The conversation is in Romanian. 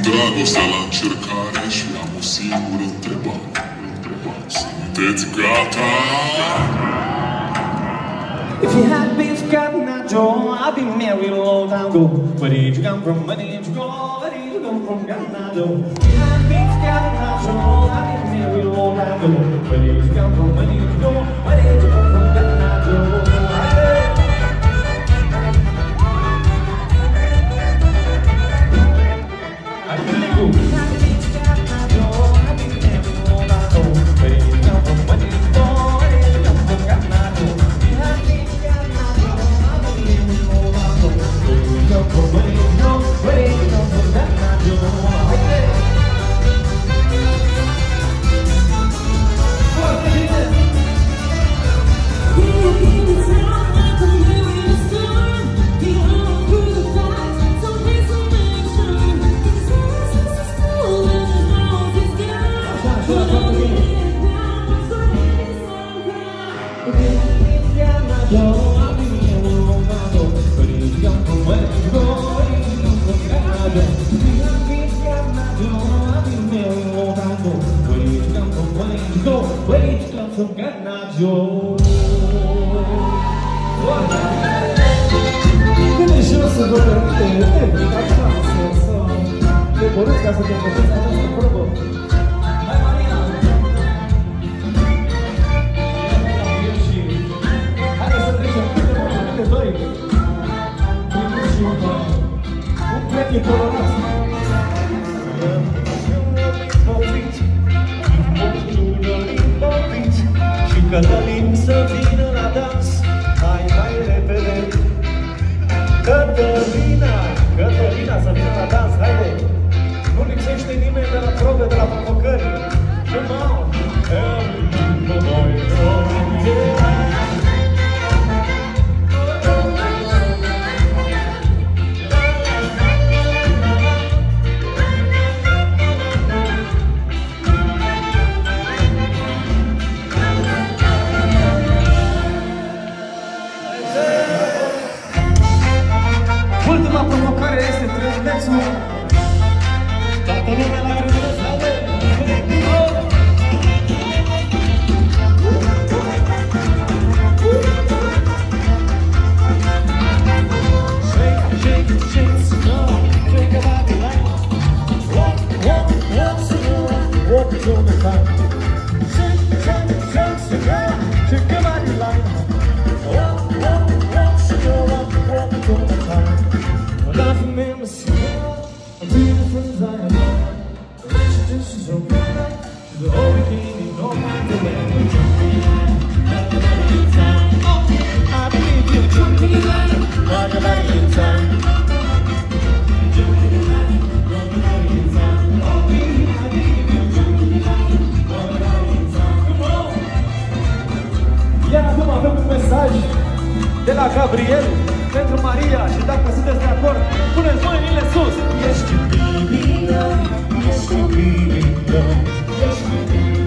Dragostea la încercare și am o singură întrebare. Sunteți gata? If you had been forgotten that Joe, I'd be married a long time ago. Where did you come from? Where did you go? Where did you come from? God, I know. If you had been forgotten that Joe, I'd be married a long time ago. Where did you come from? Where did you go? Where did you come from? God, I know. Cătălin să vină la dans, hai, hai repede. Cătălina să vină la dans, haide. Nu lipsește nimeni de la probe, de la provocări. Come on! Ultima provocare este trăznețul. Toată lumea la trăzneț, haide! Shake, shake, shake, smell, shake your body like walk, walk, walk, walk to the top. Shake, shake, shake, shake your body like walk, walk, walk, walk to the top. Nothing made me smile. I'm feeling friends I am. This is so good. The whole beginning, no matter when we jump in line. Everybody in time. I believe you're jumping in line. Everybody in time. Jumping in line. Everybody in time. I believe you're jumping in line. Everybody in time. Come on! Iar acum avem un mesaj de la Gabriel pentru Maria și dacă sunteți de acord, puneți mâinile sus! Ești iubită, ești iubită, ești iubită.